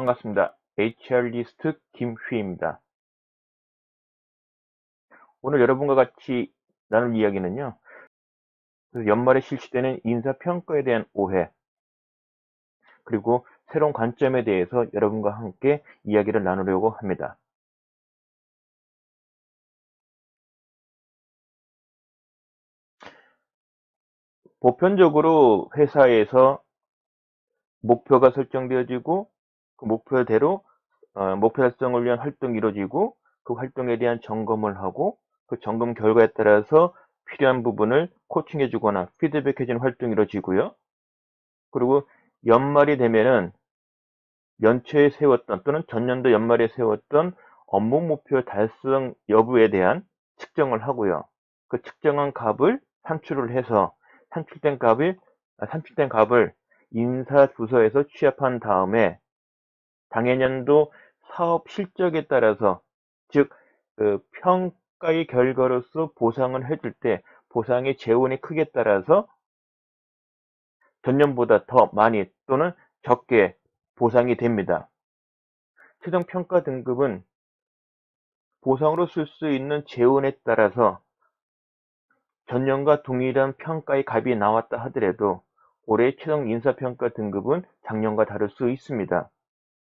반갑습니다. HR리스트 김휘입니다. 오늘 여러분과 같이 나눌 이야기는요. 연말에 실시되는 인사평가에 대한 오해, 그리고 새로운 관점에 대해서 여러분과 함께 이야기를 나누려고 합니다. 보편적으로 회사에서 목표가 설정되어지고 그 목표대로 목표 달성을 위한 활동이 이루어지고 그 활동에 대한 점검을 하고 그 점검 결과에 따라서 필요한 부분을 코칭해 주거나 피드백해 주는 활동이 이루어지고요. 그리고 연말이 되면은 연초에 세웠던 또는 전년도 연말에 세웠던 업무 목표 달성 여부에 대한 측정을 하고요. 그 측정한 값을 산출을 해서 산출된 값을 인사 부서에서 취합한 다음에 당해년도 사업 실적에 따라서 즉 그 평가의 결과로서 보상을 해줄 때 보상의 재원의 크기에 따라서 전년보다 더 많이 또는 적게 보상이 됩니다. 최종 평가 등급은 보상으로 쓸 수 있는 재원에 따라서 전년과 동일한 평가의 값이 나왔다 하더라도 올해 최종 인사평가 등급은 작년과 다를 수 있습니다.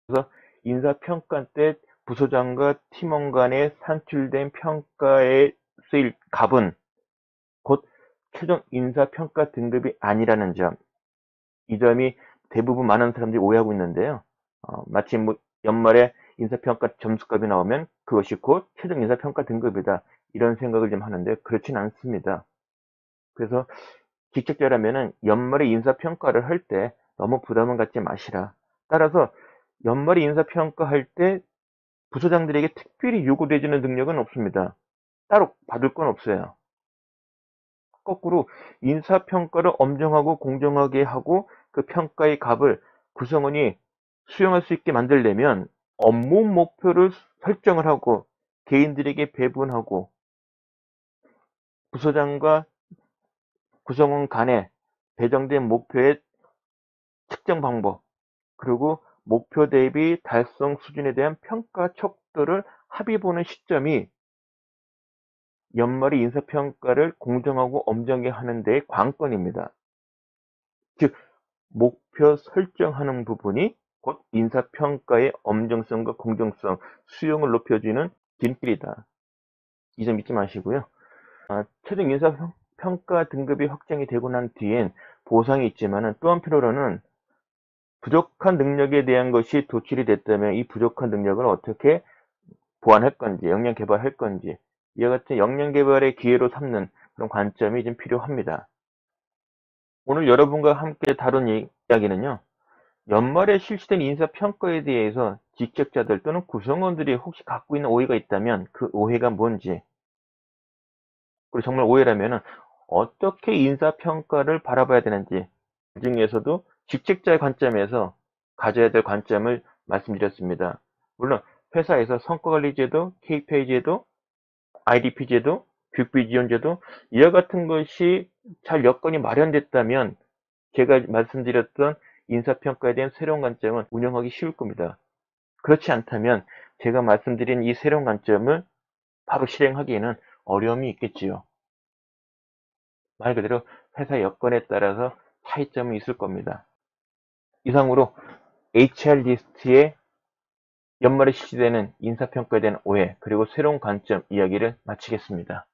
그래서 인사평가 때 부서장과 팀원 간에 산출된 평가에 쓰일 값은 곧 최종 인사평가 등급이 아니라는 점, 이 점이 대부분 많은 사람들이 오해하고 있는데요. 마치 연말에 인사평가 점수값이 나오면 그것이 곧 최종 인사평가 등급이다, 이런 생각을 좀 하는데 그렇진 않습니다. 그래서 직책자라면은 연말에 인사평가를 할 때 너무 부담을 갖지 마시라. 따라서 연말에 인사평가할 때 부서장들에게 특별히 요구되지는 능력은 없습니다. 따로 받을 건 없어요. 거꾸로 인사평가를 엄정하고 공정하게 하고 그 평가의 값을 구성원이 수용할 수 있게 만들려면 업무 목표를 설정을 하고 개인들에게 배분하고 부서장과 구성원 간에 배정된 목표의 측정 방법, 그리고 목표 대비 달성 수준에 대한 평가 척도를 합의 보는 시점이 연말의 인사평가를 공정하고 엄정하게 하는 데의 관건입니다. 즉 목표 설정하는 부분이 곧 인사평가의 엄정성과 공정성, 수용을 높여주는 길길이다. 이 점 잊지 마시고요. 최종 인사평가 등급이 확정이 되고 난 뒤엔 보상이 있지만 또 한편으로는 부족한 능력에 대한 것이 도출이 됐다면 이 부족한 능력을 어떻게 보완할 건지, 역량 개발할 건지, 이와 같은 역량 개발의 기회로 삼는 그런 관점이 좀 필요합니다. 오늘 여러분과 함께 다룬 이야기는요. 연말에 실시된 인사평가에 대해서 직책자들 또는 구성원들이 혹시 갖고 있는 오해가 있다면 그 오해가 뭔지, 그리고 정말 오해라면 어떻게 인사평가를 바라봐야 되는지, 그 중에서도 직책자의 관점에서 가져야 될 관점을 말씀드렸습니다. 물론 회사에서 성과관리제도, KPI제도, IDP제도, 교육비지원제도, 이와 같은 것이 잘 여건이 마련됐다면 제가 말씀드렸던 인사평가에 대한 새로운 관점은 운영하기 쉬울 겁니다. 그렇지 않다면 제가 말씀드린 이 새로운 관점을 바로 실행하기에는 어려움이 있겠지요. 말 그대로 회사 여건에 따라서 차이점이 있을 겁니다. 이상으로 HR리스트의 연말에 실시되는 인사평가에 대한 오해, 그리고 새로운 관점 이야기를 마치겠습니다.